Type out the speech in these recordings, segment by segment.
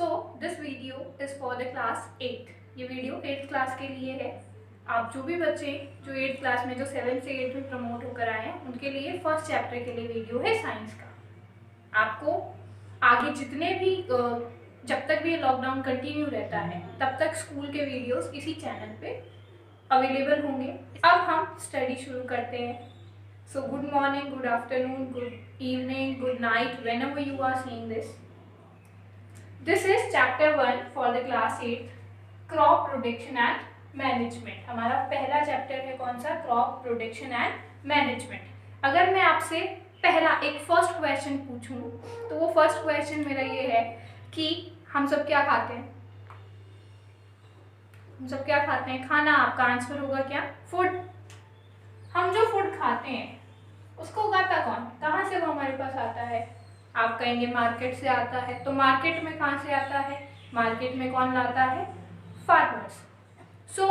So this video is for the class 8। ये video 8th class के लिए है। आप जो भी बच्चे जो 8th क्लास में जो 7th से 8th में प्रमोट होकर आए हैं उनके लिए फर्स्ट चैप्टर के लिए वीडियो है साइंस का। आपको आगे जितने भी जब तक भी लॉकडाउन कंटिन्यू रहता है तब तक स्कूल के वीडियोस इसी चैनल पे अवेलेबल होंगे। अब हम स्टडी शुरू करते हैं। So good morning, good afternoon, good evening, good night, whenever you are seeing this. This is chapter 1 for the class 8 crop production and management। हमारा पहला चैप्टर है कौन सा? Crop production and management. अगर मैं आपसे पहला एक फर्स्ट क्वेश्चन पूछूं तो वो फर्स्ट क्वेश्चन मेरा ये है कि हम सब क्या खाते हैं? हम सब क्या खाते हैं? खाना। आपका आंसर होगा क्या? फूड। हम जो फूड खाते हैं उसको उगाता कौन? कहाँ से वो हमारे पास आता है? आप कहेंगे मार्केट से आता है। तो मार्केट में कहाँ से आता है? मार्केट में कौन लाता है? फार्मर्स। सो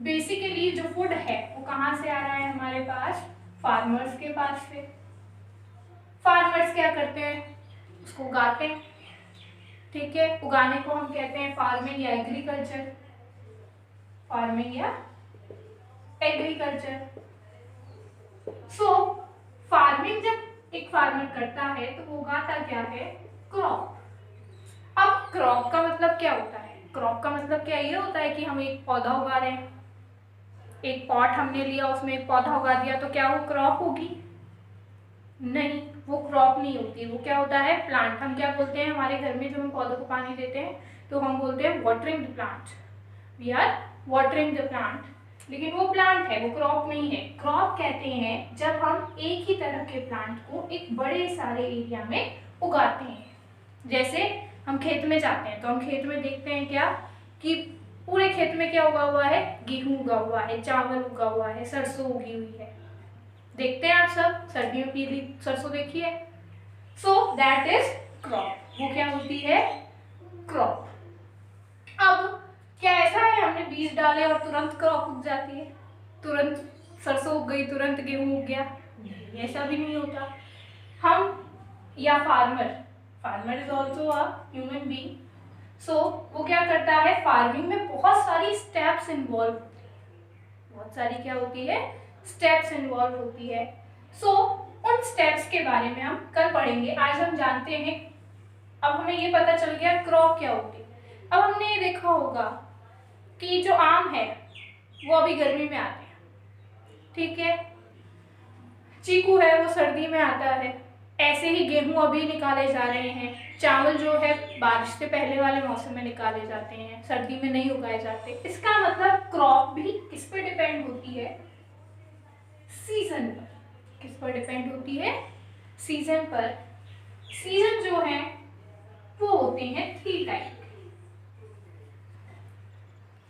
बेसिकली जो फूड है वो कहाँ से आ रहा है हमारे पास? फार्मर्स के पास से। फार्मर्स क्या करते हैं? उसको उगाते हैं। ठीक है, उगाने को हम कहते हैं फार्मिंग या एग्रीकल्चर। फार्मिंग या एग्रीकल्चर। सो फार्मिंग जब एक फार्मर करता है तो वो उगाता क्या है? क्रॉप। अब क्रॉप का मतलब क्या होता है? क्रॉप का मतलब क्या ये होता है कि हम एक पौधा उगा रहे हैं, एक पॉट हमने लिया उसमें एक पौधा उगा दिया तो क्या वो क्रॉप होगी? नहीं, वो क्रॉप नहीं होती। वो क्या होता है? प्लांट। हम क्या बोलते हैं हमारे घर में जब हम पौधों को पानी देते हैं तो हम बोलते हैं watering the plant. We are watering the plant. लेकिन वो प्लांट है, वो क्रॉप नहीं है। क्रॉप कहते हैं जब हम एक ही तरह के प्लांट को एक बड़े सारे एरिया में उगाते हैं। जैसे हम खेत में जाते हैं तो हम खेत में देखते हैं क्या कि पूरे खेत में क्या उगा हुआ है? गेहूं उगा हुआ है, चावल उगा हुआ है, सरसों उगी हुई है। देखते हैं आप सब सर्दियों पीली सरसों देखी है। So that is crop. वो क्या होती है? क्रॉप। अब क्या ऐसा है हमने बीज डाले और तुरंत क्रॉप उग जाती है? तुरंत सरसों उग गई, तुरंत गेहूं उग गया? ऐसा भी नहीं होता। हम या farmer is also a human being. So वो क्या करता है? फार्मिंग में बहुत सारी स्टेप्स इन्वॉल्व होती है। बहुत सारी क्या होती है? स्टेप्स इन्वॉल्व होती है। सो उन स्टेप्स के बारे में हम कल पढ़ेंगे। आज हम जानते हैं, अब हमें ये पता चल गया क्रॉप क्या होती है। अब हमने ये देखा होगा कि जो आम है वो अभी गर्मी में आते हैं, ठीक है। चीकू है वो सर्दी में आता है। ऐसे ही गेहूं अभी निकाले जा रहे हैं। चावल जो है बारिश से पहले वाले मौसम में निकाले जाते हैं, सर्दी में नहीं उगाए जाते। इसका मतलब क्रॉप भी किस पर डिपेंड होती है? सीजन पर। किस पर डिपेंड होती है? सीजन पर। सीजन जो है वो होते हैं 3 टाइप।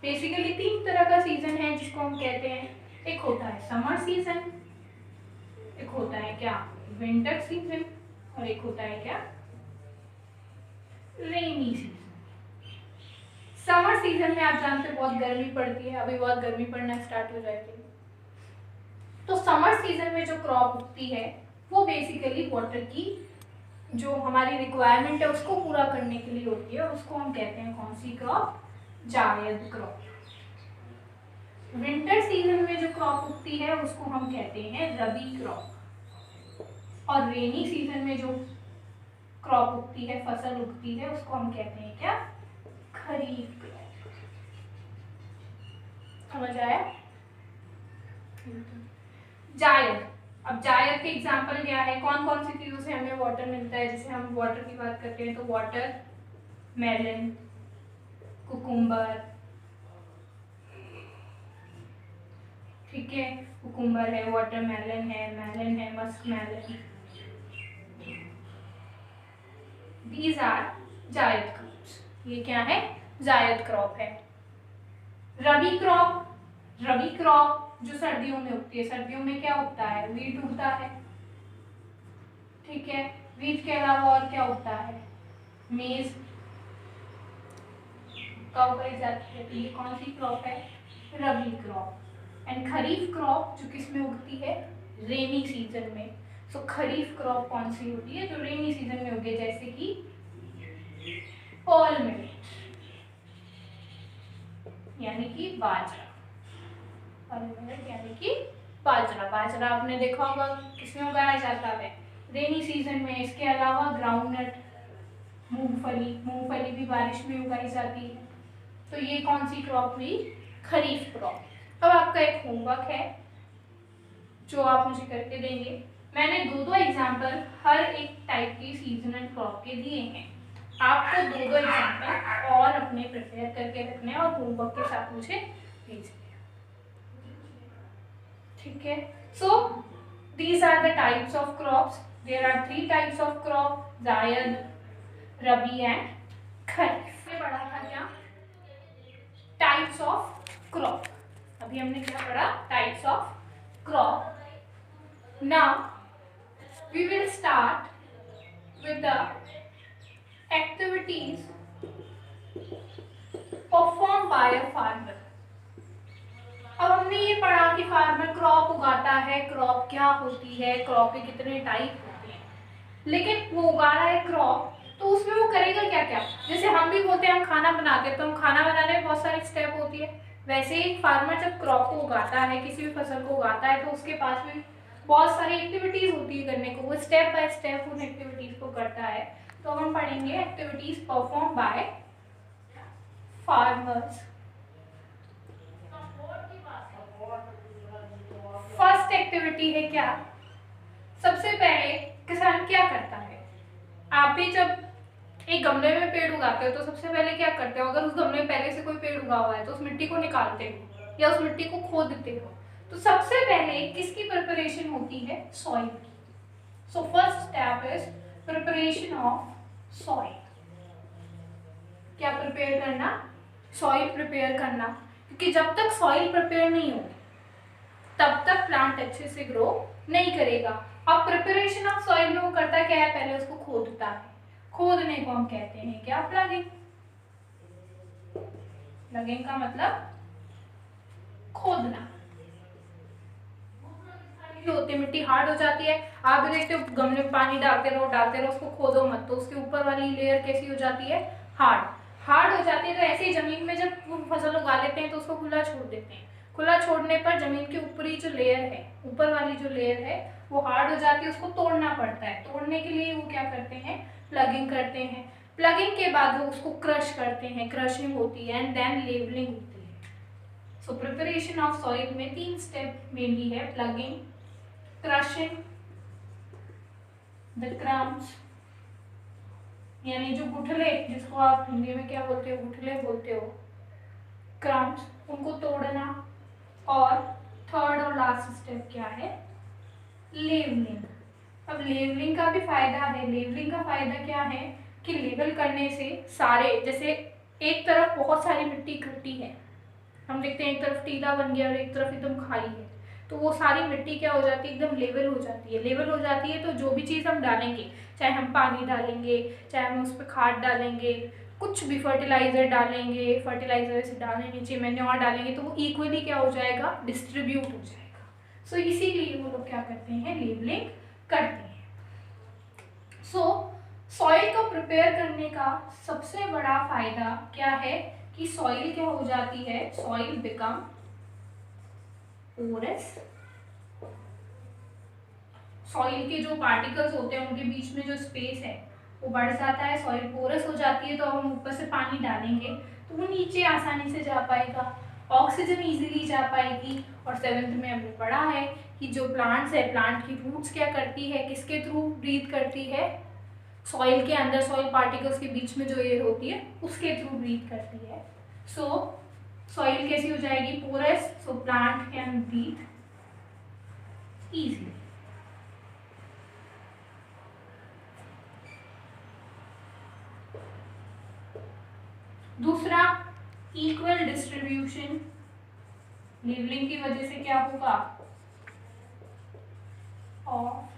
बेसिकली 3 तरह का सीजन है जिसको हम कहते हैं। एक होता है समर सीजन, एक होता है क्या? विंटर सीजन, और एक होता है क्या? Rainy season. समर सीजन में आप जानते हैं बहुत गर्मी पड़ती है, अभी बहुत गर्मी पड़ना स्टार्ट हो जाएगी। तो समर सीजन में जो क्रॉप उगती है वो बेसिकली वाटर की जो हमारी रिक्वायरमेंट है उसको पूरा करने के लिए होती है, और उसको हम कहते हैं कौन सी क्रॉप? जायद क्रॉप। विंटर सीजन में जो क्रॉप उगती है उसको हम कहते हैं रबी क्रॉप। और रेनी सीजन में जो क्रॉप उगती है, फसल उगती है, उसको हम कहते हैं क्या? खरीफ क्रॉप। समझ आया? जायद। अब जायद के एग्जांपल क्या है? कौन कौन सी चीजों से हमें वाटर मिलता है? जैसे हम वाटर की बात करते हैं तो वाटर मेलन, कुकुम्बर, ठीक है, कुकुम्बर है, वाटरमेलन है, मस्क मेलन। दीज आर जायद क्रॉप्स। ये क्या है? जायद क्रॉप है। रबी क्रॉप। रबी क्रॉप जो सर्दियों में उगती है। सर्दियों में क्या उगता है? वीट उगता है, ठीक है। वीट के अलावा और क्या उगता है? मेज का उगाई जाती है। तो ये कौन सी क्रॉप है? रबी क्रॉप। एंड खरीफ क्रॉप जो किस में उगती है? रेनी सीजन में। सो खरीफ क्रॉप कौन सी होती है? जो रेनी सीजन में उगे, जैसे कि ऑल मिलेट यानी कि बाजरा, ऑल मिलेट यानी कि बाजरा। बाजरा आपने देखा होगा किसमें उगाया जाता है, रेनी सीजन में। इसके अलावा ग्राउंडनट, मूंगफली, मूंगफली भी बारिश में उगाई जाती है। तो ये कौन सी क्रॉप हुई, खरीफ क्रॉप। अब आपका एक होमवर्क है जो आप मुझे करके देंगे। मैंने दो एग्जाम्पल हर एक टाइप की सीजनल क्रॉप के दिए हैं। आपको दो एग्जाम्पल और अपने प्रिपेयर करके रखने हैं और होमवर्क के साथ मुझे भेजने हैं, ठीक है। So these are the types of crops. There are 3 types of crop, Zaid, Rabi and खरीफ। ये पढ़ा था क्या, टाइप्स ऑफ क्रॉप। अभी हमने क्या पढ़ा, types of crop. Now we will start with the activities performed by a farmer. अब हमने ये पढ़ा कि फार्मर क्रॉप उगाता है, क्रॉप क्या होती है, क्रॉप के कितने टाइप होते हैं। लेकिन वो उगा रहा है क्रॉप, तो उसमें वो करेगा क्या क्या। जैसे हम भी बोलते हैं हम खाना बनाते हैं, तो हम खाना बनाने में बहुत सारी स्टेप होती है। वैसे ही फार्मर जब क्रॉप को उगाता है, किसी भी फसल को उगाता है, तो उसके पास भी बहुत सारी एक्टिविटीज होती है करने को। वो स्टेप बाय स्टेप उन एक्टिविटीज को करता है। तो हम पढ़ेंगे activities perform by farmers. First activity है क्या, सबसे पहले किसान क्या करता है। आप भी जब एक गमले में पेड़ उगाते हो तो सबसे पहले क्या करते हो, अगर उस गमले में पहले से कोई पेड़ उगा हुआ है तो उस मिट्टी को निकालते हो या उस मिट्टी को खोदते हो। तो सबसे पहले किसकी प्रिपरेशन होती है, सॉइल की। So first step is preparation of soil. क्या प्रिपेयर करना, सॉइल प्रिपेयर करना। क्योंकि जब तक सॉइल प्रिपेयर नहीं होगी तब तक प्लांट अच्छे से ग्रो नहीं करेगा। अब प्रिपरेशन ऑफ सॉइल में वो करता क्या है, पहले उसको खोदता है। खोदने को हम कहते हैं क्या, प्लगिंग। प्लगिंग का मतलब खोदना। होती मिट्टी हार्ड हो जाती है, आप भी देखते हो गमले में पानी डालते रहो, उसको खोदो मत, तो उसके ऊपर वाली लेयर कैसी हो जाती है, हार्ड हो जाती है। तो ऐसे ही जमीन में जब फसल उगा लेते हैं तो उसको खुला छोड़ देते हैं। खुला छोड़ने पर जमीन की ऊपरी जो लेयर है, ऊपर वाली जो लेयर है वो हार्ड हो जाती है, उसको तोड़ना पड़ता है। तोड़ने के लिए वो क्या करते हैं, प्लगिंग करते हैं। प्लगिंग के बाद वो उसको क्रश करते हैं, क्रशिंग होती है एंड देन लेवलिंग होती है। सो प्रिपरेशन ऑफ सॉइल में 3 स्टेप मेनली है, प्लगिंग, क्रशिंग, द क्रम्स यानी जो गुठले, जिसको आप हिंदी में क्या बोलते हो, गुठले बोलते हो, क्रम्स, उनको तोड़ना। और थर्ड और लास्ट स्टेप क्या है, लेवलिंग। अब लेवलिंग का भी फायदा है। लेवलिंग का फायदा क्या है कि लेवल करने से सारे, जैसे एक तरफ बहुत सारी मिट्टी इकट्ठी है, हम देखते हैं एक तरफ टीला बन गया और एक तरफ एकदम खाली है, तो वो सारी मिट्टी क्या हो जाती है, एकदम लेवल हो जाती है। लेवल हो जाती है तो जो भी चीज़ हम डालेंगे, चाहे हम पानी डालेंगे, चाहे हम उस पर खाद डालेंगे, कुछ भी फर्टिलाइजर डालेंगे, फर्टिलाइजर से डालने नीचे मैन्योर डालेंगे, तो वो इक्वली क्या हो जाएगा, डिस्ट्रीब्यूट हो जाएगा। सो इसीलिए वो लोग क्या करते हैं, लेवलिंग करते हैं। सो सॉइल को प्रिपेयर करने का सबसे बड़ा फायदा क्या है कि सॉइल क्या हो जाती है, सॉइल बिकम पोरस। सॉइल के जो पार्टिकल्स होते हैं उनके बीच में जो स्पेस है वो बढ़ जाता है, सॉइल पोरस हो जाती है। तो अब हम ऊपर से पानी डालेंगे तो वो नीचे आसानी से जा पाएगा, ऑक्सीजन इजीली जा पाएगी। और 7th में हमने पढ़ा है कि जो प्लांट्स है, प्लांट की रूट्स क्या करती है, किसके थ्रू ब्रीथ करती है, सॉइल के अंदर, सॉइल पार्टिकल्स के बीच में जो एयर होती है उसके थ्रू ब्रीथ करती है। सो सॉइल कैसी हो जाएगी, porous, so plant can breathe easily. दूसरा, इक्वल डिस्ट्रीब्यूशन। लेवलिंग की वजह से क्या होगा, ऑफ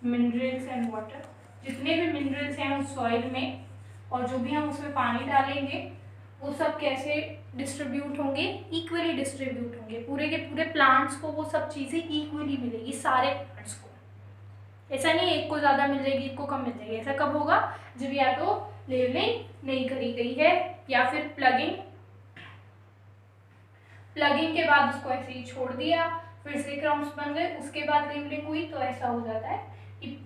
मिनरल्स एंड वाटर। जितने भी मिनरल्स हैं उस सॉइल में और जो भी हम उसमें पानी डालेंगे वो सब कैसे डिस्ट्रीब्यूट होंगे, इक्वली डिस्ट्रीब्यूट होंगे। पूरे के पूरे प्लांट्स को वो सब चीज़ें इक्वली मिलेगी, सारे प्लांट्स को। ऐसा नहीं एक को ज़्यादा मिल जाएगी एक को कम मिल जाएगी। ऐसा कब होगा? जब या तो लेवलिंग नहीं करी गई है या फिर प्लगिंग के बाद उसको ऐसे ही छोड़ दिया, फिर से क्रम्स बन गए, उसके बाद लेवलिंग हुई, तो ऐसा हो जाता है कि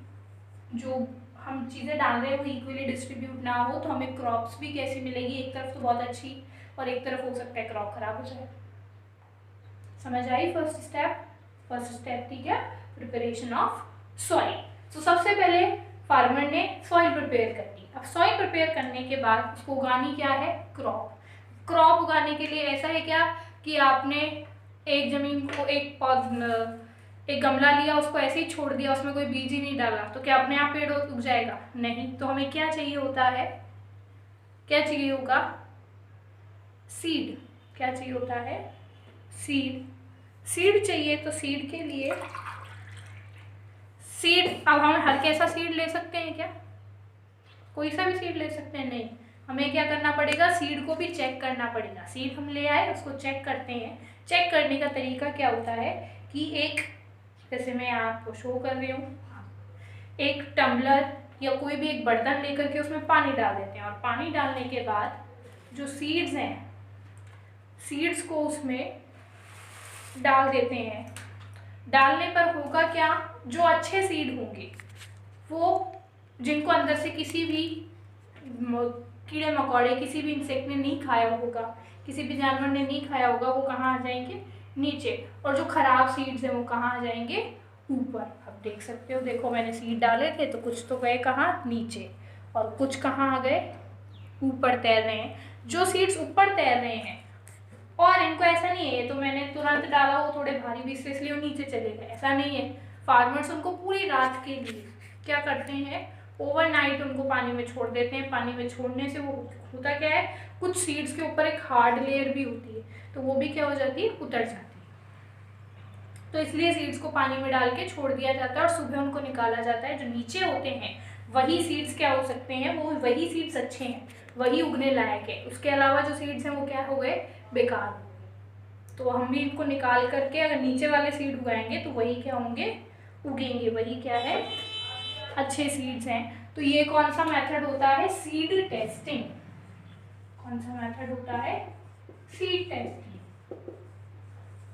जो हम चीज़ें डाल रहे हैं वो इक्वली डिस्ट्रीब्यूट ना हो, तो हमें क्रॉप्स भी कैसी मिलेगी, एक तरफ तो बहुत अच्छी और एक तरफ हो सकता है क्रॉप खराब हो जाए। समझ आई फर्स्ट स्टेप थी क्या? Preparation of soil. तो सबसे पहले फार्मर ने सॉइल प्रिपेयर कर ली। अब सॉइल प्रिपेयर करने के बाद उसको उगानी क्या है? क्रॉप उगाने के लिए ऐसा है क्या कि आपने एक जमीन को एक गमला लिया, उसको ऐसे ही छोड़ दिया, उसमें कोई बीज ही नहीं डाला, तो क्या अपने आप पेड़ उग जाएगा? नहीं। तो हमें क्या चाहिए होता है? क्या चाहिए होगा? सीड। क्या चाहिए होता है? सीड चाहिए। तो सीड के लिए अब हम हर कैसा सीड ले सकते हैं क्या? कोई सा भी सीड ले सकते हैं? नहीं। हमें क्या करना पड़ेगा? सीड को भी चेक करना पड़ेगा। सीड हम ले आए, उसको चेक करते हैं। चेक करने का तरीका क्या होता है कि एक, जैसे मैं आपको शो कर रही हूँ, एक टम्बलर या कोई भी एक बर्तन लेकर के उसमें पानी डाल देते हैं, और पानी डालने के बाद जो सीड्स हैं, सीड्स को उसमें डाल देते हैं। डालने पर होगा क्या? जो अच्छे सीड होंगे, वो जिनको अंदर से किसी भी कीड़े मकोड़े, किसी भी इंसेक्ट ने नहीं खाया होगा, किसी भी जानवर ने नहीं खाया होगा, वो कहाँ आ जाएंगे? नीचे। और जो खराब सीड्स हैं वो कहाँ आ जाएंगे? ऊपर। अब देख सकते हो, देखो मैंने सीड डाले थे तो कुछ तो गए कहाँ? नीचे, और कुछ कहाँ आ गए? ऊपर तैर रहे हैं। जो सीड्स ऊपर तैर रहे हैं, और इनको ऐसा नहीं है तो मैंने तुरंत डाला, वो थोड़े भारी भी इसलिए वो नीचे चले गए, ऐसा नहीं है। फार्मर्स उनको पूरी रात के लिए क्या करते हैं? ओवरनाइट उनको पानी में छोड़ देते हैं। पानी में छोड़ने से वो होता क्या है, कुछ सीड्स के ऊपर एक हार्ड लेयर भी होती है, तो वो भी क्या हो जाती है? उतर जाती है। तो इसलिए सीड्स को पानी में डाल के छोड़ दिया जाता है और सुबह उनको निकाला जाता है। जो नीचे होते हैं वही सीड्स क्या हो सकते हैं? वो वही सीड्स अच्छे हैं, वही उगने लायक है। उसके अलावा जो सीड्स हैं वो क्या हो गए? बेकार हो गए। तो हम भी इनको निकाल करके अगर नीचे वाले सीड उगाएंगे तो वही क्या होंगे? उगेंगे। वही क्या है? अच्छे सीड्स हैं। तो ये कौन सा मेथड होता है? Seed testing. कौन सा मेथड होता है? सीड टेस्टिंग,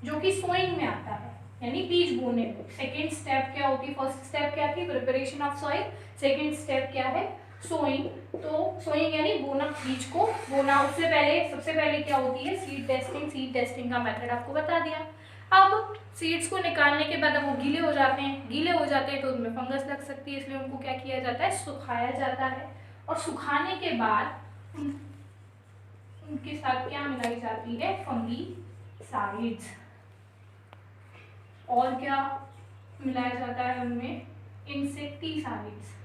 जो कि सोइंग में आता है, यानी बीज बोने में। सेकेंड स्टेप क्या होती है? फर्स्ट स्टेप क्या थी? Preparation of soil. Second step क्या है? सोइंग। तो सोइंग यानी बोना, बीज को बोना। उससे पहले सबसे पहले क्या होती है? Seed testing. सीड टेस्टिंग का मेथड आपको बता दिया। अब सीड्स को निकालने के बाद अब वो गीले हो जाते हैं। गीले हो जाते हैं तो उनमें फंगस लग सकती है, इसलिए उनको क्या किया जाता है? सुखाया जाता है। और सुखाने के बाद उनके साथ क्या मिलाई जाती है? फंगीसाइड्स। और क्या मिलाया जाता है उनमें? इंसेक्टिसाइड्स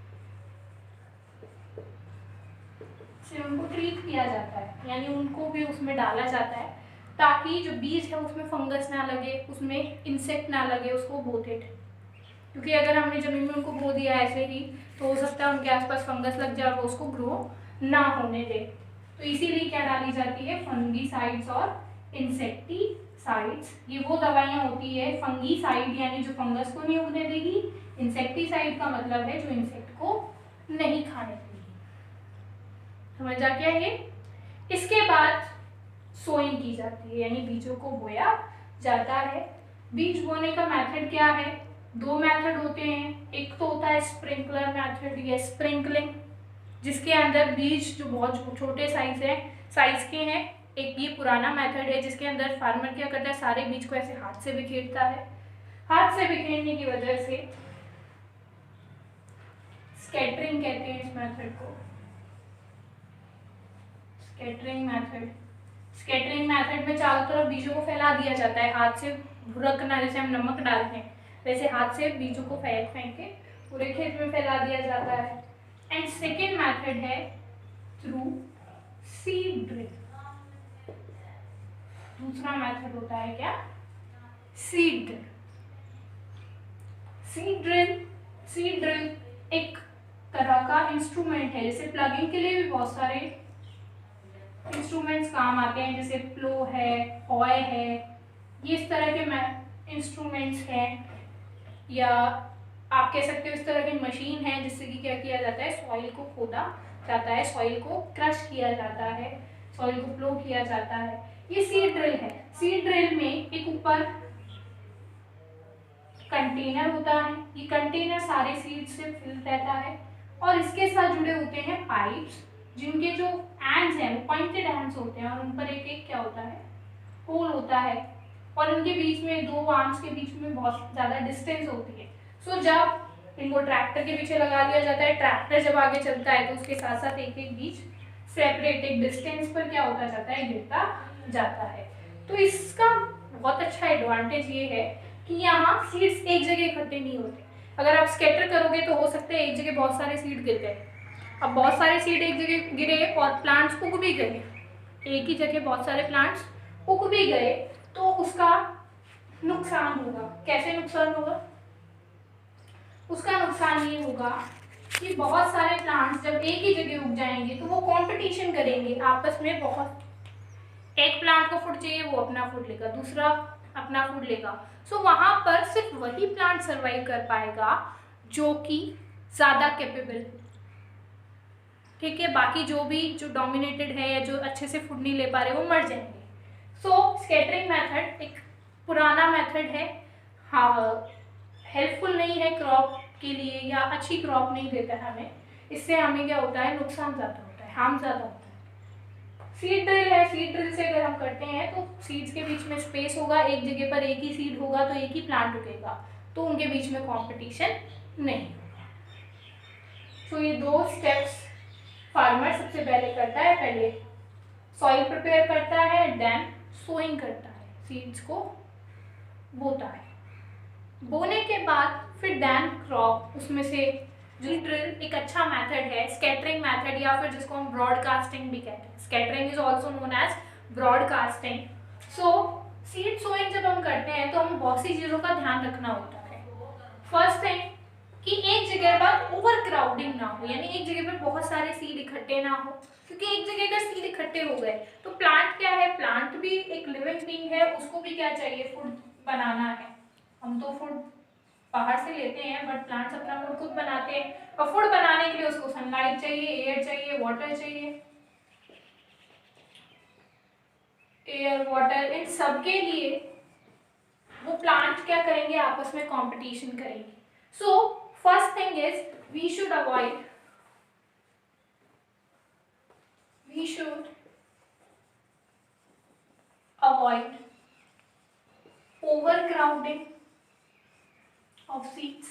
से उनको ट्रीट किया जाता है, यानी उनको भी उसमें डाला जाता है ताकि जो बीज है उसमें फंगस ना लगे, उसमें इंसेक्ट ना लगे उसको बोते थे। क्योंकि अगर हमने जमीन में उनको बो दिया ऐसे ही तो हो सकता है उनके आसपास फंगस लग जाए और वो उसको ग्रो ना होने दे। तो इसीलिए क्या डाली जाती है? फंगीसाइड्स और इंसेक्टिसाइड्स। ये वो दवाइयाँ होती है। फंगीसाइड यानी जो फंगस को नहीं उगने देगी, इंसेक्टिसाइड का मतलब है जो इंसेक्ट को नहीं खाने देगी। समझ आ गया ये? इसके बाद सोइंग की जाती है, यानी बीजों को बोया जाता है। बीज बोने का मेथड क्या है? दो मेथड होते हैं। एक तो होता है स्प्रिंकलर मेथड या स्प्रिंकलिंग, जिसके अंदर बीज जो बहुत छोटे साइज के हैं। एक ये पुराना मेथड है जिसके अंदर फार्मर क्या करता है? सारे बीज को ऐसे हाथ से बिखेरता है। हाथ से बिखेरने की वजह से स्कैटरिंग कहते हैं इस मेथड को। स्कैटरिंग मेथड में चारों तरफ बीजों को फैला दिया जाता है हाथ से, भुरकना, जैसे हम नमक डालते हैं वैसे हाथ से बीजों को फेंक के पूरे खेत में फैला दिया जाता है। एंड सेकेंड मेथड है थ्रू सीड ड्रिल। दूसरा मेथड होता है क्या? Seed drill. सीड ड्रिल एक तरह का इंस्ट्रूमेंट है। जैसे प्लगिंग के लिए भी बहुत सारे इंस्ट्रूमेंट्स काम आते हैं, जैसे प्लो है, हॉय है, ये इस तरह के इंस्ट्रूमेंट्स हैं। या आप कह सकते हो इस तरह की मशीन है जिससे कि क्या किया जाता है, सॉइल को खोदा जाता है, सॉइल को क्रश किया जाता है, सॉइल को फ्लो किया जाता है। ये सीड ड्रिल है। सीड ड्रिल में एक ऊपर कंटेनर होता है, ये कंटेनर सारे सीड से फिल रहता है और इसके साथ जुड़े होते हैं पाइप्स, जिनके जो एंड्स हैं वो पॉइंटेड एंड्स होते हैं और उन पर एक एक क्या होता है, होल होता है और उनके बीच में दो आर्म्स के बीच में बहुत ज़्यादा डिस्टेंस होती है। सो जब इनको ट्रैक्टर के पीछे लगा दिया जाता है, ट्रैक्टर जब आगे चलता है तो उसके साथ साथ एक एक बीच सेपरेट एक डिस्टेंस पर क्या होता जाता है, गिरता जाता है। तो इसका बहुत अच्छा एडवांटेज ये है कि यहाँ सीड्स एक जगह इकट्ठे नहीं होते। अगर आप स्कैटर करोगे तो हो सकता है एक जगह बहुत सारे सीड गिर गए। अब बहुत सारे सीड एक जगह गिरे और प्लांट्स उग भी गए, एक ही जगह बहुत सारे प्लांट्स उग भी गए तो उसका नुकसान होगा। कैसे नुकसान होगा? उसका नुकसान ये होगा कि बहुत सारे प्लांट्स जब एक ही जगह उग जाएंगे तो वो कंपटीशन करेंगे आपस में बहुत। एक प्लांट को फूड चाहिए, वो अपना फूड लेगा, दूसरा अपना फूड लेगा। सो वहां पर सिर्फ वही प्लांट सरवाइव कर पाएगा जो कि ज्यादा कैपेबल, ठीक है। बाकी जो डोमिनेटेड है या जो अच्छे से फूड नहीं ले पा रहे वो मर जाएंगे। सो स्कैटरिंग मेथड एक पुराना मेथड है, हाँ हेल्पफुल नहीं है क्रॉप के लिए या अच्छी क्रॉप नहीं देता है हमें। इससे हमें क्या होता है, नुकसान ज़्यादा होता है, हार्म ज़्यादा होता है। सीड ड्रिल है, सीड ड्रिल से अगर हम करते हैं तो सीड्स के बीच में स्पेस होगा, एक जगह पर एक ही सीड होगा तो एक ही प्लांट उगेगा, तो उनके बीच में कंपटीशन नहीं होगा। तो ये दो स्टेप्स फार्मर सबसे पहले करता है, पहले सॉइल प्रिपेयर करता है, देन सोइंग करता है, सीड्स को बोता है, बोने के बाद फिर देन क्रॉप उसमें से। जो ड्रिल एक अच्छा मेथड है, स्कैटरिंग मेथड या फिर जिसको हम ब्रॉडकास्टिंग भी कहते हैं। Scattering is also known as broadcasting. So seed sowing जब हम करते हैं तो हमें बहुत सी चीज़ों का ध्यान रखना होता है। फर्स्ट थिंग कि एक जगह पर ओवर क्राउडिंग ना हो, यानी एक जगह पर बहुत सारे सीड इकट्ठे ना हो, क्योंकि एक जगह का सीड इकट्ठे हो गए तो प्लांट क्या है, प्लांट भी एक लिविंग बीइंग है, उसको भी क्या चाहिए, फूड बनाना है। हम तो फूड बाहर से लेते हैं बट प्लांट्स अपना फूड खुद बनाते हैं और फूड बनाने के लिए उसको सनलाइट चाहिए, एयर चाहिए, वाटर चाहिए। एयर वाटर इन सब के लिए वो प्लांट क्या करेंगे, आपस में कंपटीशन करेंगे। So first thing is we should avoid overcrowding of seeds.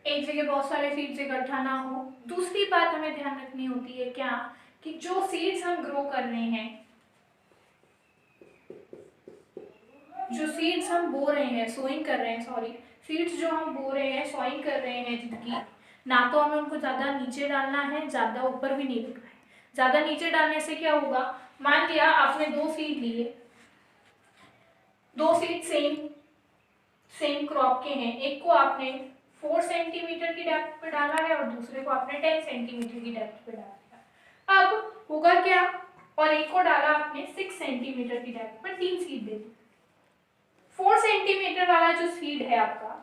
एक जगह बहुत सारे सीड्स इकट्ठा ना हो। दूसरी बात हमें ध्यान रखनी होती है क्या, कि जो सीड्स हम ग्रो कर रहे हैं, जो सीड्स हम बो रहे हैं, सोइंग कर रहे हैं, सॉरी, सीड्स जो हम बो रहे हैं, सोइंग कर रहे हैं जिनकी, ना तो हमें उनको ज़्यादा नीचे डालना है, ज़्यादा ऊपर भी नहीं रखना है। ज़्यादा नीचे डालने से क्या होगा, मान लिया आपने दो सीड लिए, दो सीड सेम क्रॉप के हैं, एक को आपने 4 सेंटीमीटर की डेप्थ पे डाला है और दूसरे को आपने 10 सेंटीमीटर की डेप्थ पे डाला है। अब होगा क्या, और एक को डाला आपने 6 सेंटीमीटर की डेप्थ पर, 3 सीड दे दी। 4 सेंटीमीटर वाला जो सीड है आपका,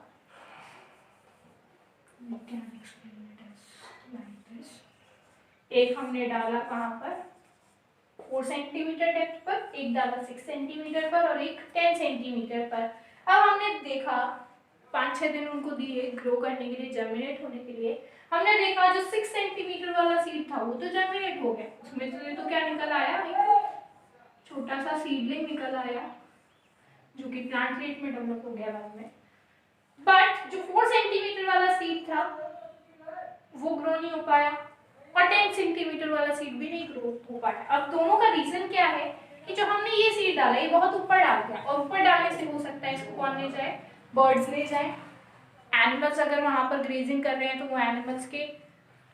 एक हमने डाला कहाँ पर, 4 सेंटीमीटर डेप्थ पर, एक डाला 6 सेंटीमीटर पर और एक 10 सेंटीमीटर पर। अब हमने देखा 5-6 दिन उनको दिए ग्रो करने के लिए, जर्मिनेट होने के लिए। हमने देखा जो 6 सेंटीमीटर वाला सीड था वो तो जर्मिनेट हो गया, उसमें से तो क्या निकल आया, एक छोटा सा सीडलिंग निकल आया जो कि प्लांट प्लेट में डेवलप हो गया बाद में। बट जो 4 सेंटीमीटर वाला सीड था वो ग्रो नहीं हो पाया और 10 सेंटीमीटर वाला सीड भी नहीं ग्रो हो पाया। अब दोनों का रीजन क्या है कि जो हमने ये सीड डाला ये बहुत ऊपर डाल दिया, और ऊपर डालने से हो सकता है इसको कौन ले जाए, बर्ड्स ले जाए, एनिमल्स अगर वहां पर ग्रेजिंग कर रहे हैं तो वो एनिमल्स के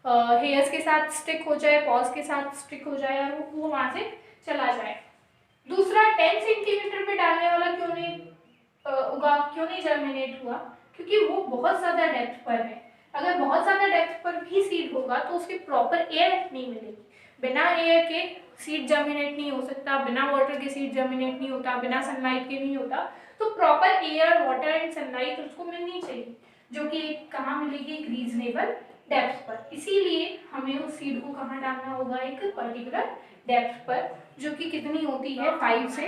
हेयर्स के साथ स्टिक हो जाए, पॉज के साथ स्टिक हो जाए और वो वहां से चला जाए। दूसरा 10 सेंटीमीटर पे डालने वाला क्यों नहीं जर्मिनेट हुआ, क्योंकि वो बहुत ज्यादा डेप्थ पर है। अगर बहुत ज्यादा डेप्थ पर भी सीड होगा तो उसकी प्रॉपर एयर नहीं मिलेगी, बिना एयर के सीड जर्मिनेट नहीं हो सकता, बिना वाटर के सीड जर्मिनेट नहीं होता, बिना सनलाइट के नहीं होता। तो proper air, water and sunlight उसको मिलनी चाहिए, जो कि कहाँ मिलेगी, एक रीजनेबल डेप्थ पर। इसीलिए हमें उस सीड को कहाँ डालना होगा, एक पर्टिकुलर डेप्थ पर, जो कि कितनी होती है, 5 से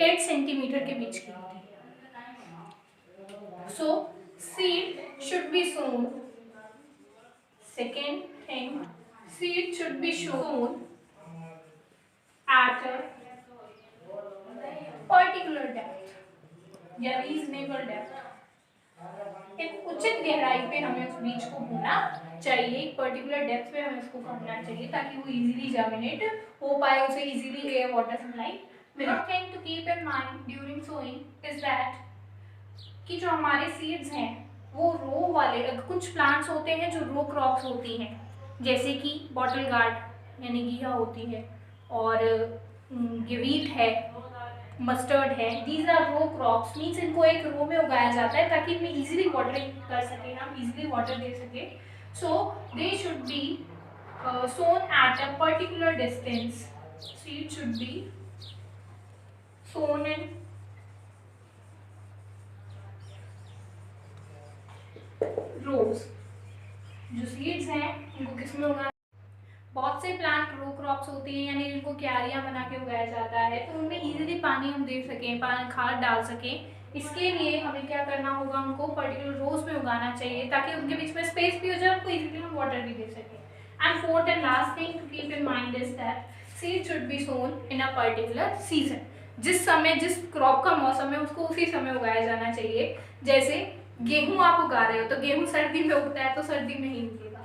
8 सेंटीमीटर के बीच की होती है। So seed should be sown, second thing, seed should be sown at a particular depth या reasonable depth। एक उचित गहराई पे हमें उस बीज को बोना चाहिए, एक पर्टिकुलर डेप्थ पे हमें उसको करना चाहिए, ताकि वो इजीली जर्मिनेट हो पाए, उसे इजीली एयर वाटर सनलाइट मिले। Thing to keep in mind during sowing is that कि जो हमारे सीड्स हैं वो रो वाले, कुछ प्लांट्स होते हैं जो रो क्रॉप्स होती हैं, जैसे कि बॉटल गार्ड यानी घिया होती है, और वीट है, मस्टर्ड है। These are row crops, means इनको एक रो में उगाया जाता है ताकि इनमें इजीली वाटरिंग कर सके, हम इजीली वाटर दे सके। So they should be sown at a particular distance, seed should be sown in rows. जो सीड्स हैं उनको किसमें उगाया, बहुत से प्लांट रो क्रॉप्स होती हैं, यानी जिनको क्यारियां बना के उगाया जाता है, तो उनमें इजीली पानी हम दे सकें, खाद डाल सकें। इसके लिए हमें क्या करना होगा, उनको पर्टिकुलर रोज में उगाना चाहिए, ताकि उनके बीच में स्पेस भी हो जाए, उनको इजीली हम वाटर भी दे सकें। And fourth and last thing to keep in mind is that seed should be sown in a particular season. जिस समय, जिस क्रॉप का मौसम है उसको उसी समय उगाया जाना चाहिए। जैसे गेहूं आप उगा रहे हो तो गेहूं सर्दी में उगता है तो सर्दी में ही उगेगा।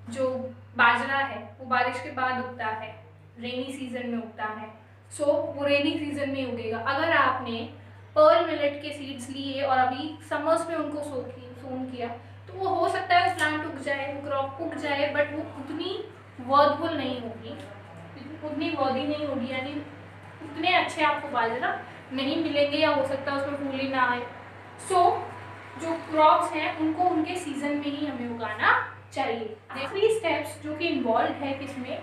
जो बाजरा है वो बारिश के बाद उगता है, रेनी सीजन में उगता है, सो वो रेनी सीजन में उगेगा। अगर आपने पर्ल मिलेट के सीड्स लिए और अभी समर्स में उनको सोन किया, तो वो हो सकता है प्लांट उग जाए, वो क्रॉप उग जाए, बट वो उतनी वर्थफुल नहीं होगी, उतनी वर्दी नहीं होगी, यानी उतने अच्छे आपको बाजरा नहीं मिलेंगे, या हो सकता है उसमें फूल ही ना आए। सो जो क्रॉप्स हैं उनको उनके सीजन में ही हमें उगाना चाहिए। 3 स्टेप्स जो कि इन्वॉल्व है किसमें,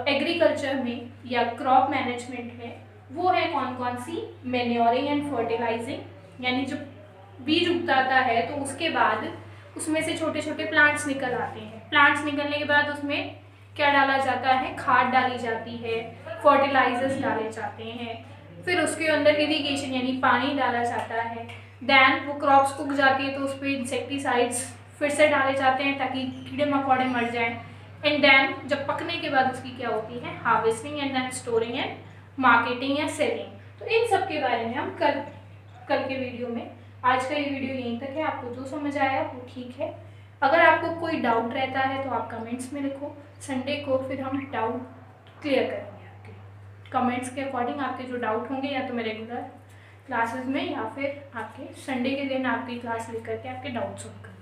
एग्रीकल्चर में या क्रॉप मैनेजमेंट में, वो है कौन कौन सी, मैन्योरिंग एंड फर्टिलाइजिंग, यानी जो बीज उगता है तो उसके बाद उसमें से छोटे छोटे प्लांट्स निकल आते हैं। प्लांट्स निकलने के बाद उसमें क्या डाला जाता है, खाद डाली जाती है, फर्टिलाइजर्स डाले जाते हैं, फिर उसके अंदर इरिगेशन यानी पानी डाला जाता है। देन वो क्रॉप्स उग जाती है तो उस पर इंसेक्टिसाइड्स फिर से डाले जाते हैं ताकि कीड़े मकोड़े मर जाएं। एंड देन जब पकने के बाद उसकी क्या होती है, harvesting and then storing and marketing या सेलिंग। तो इन सब के बारे में हम कल के वीडियो में, आज का ये वीडियो यहीं तक है। आपको जो समझ आया वो ठीक है। अगर आपको कोई डाउट रहता है तो आप कमेंट्स में लिखो, संडे को फिर हम डाउट क्लियर करेंगे आपके कमेंट्स के अकॉर्डिंग। आपके जो डाउट होंगे या तो मैं रेगुलर क्लासेस में या फिर आपके संडे के दिन आपकी क्लास लेकर के आपके डाउट सॉल्व करेंगे।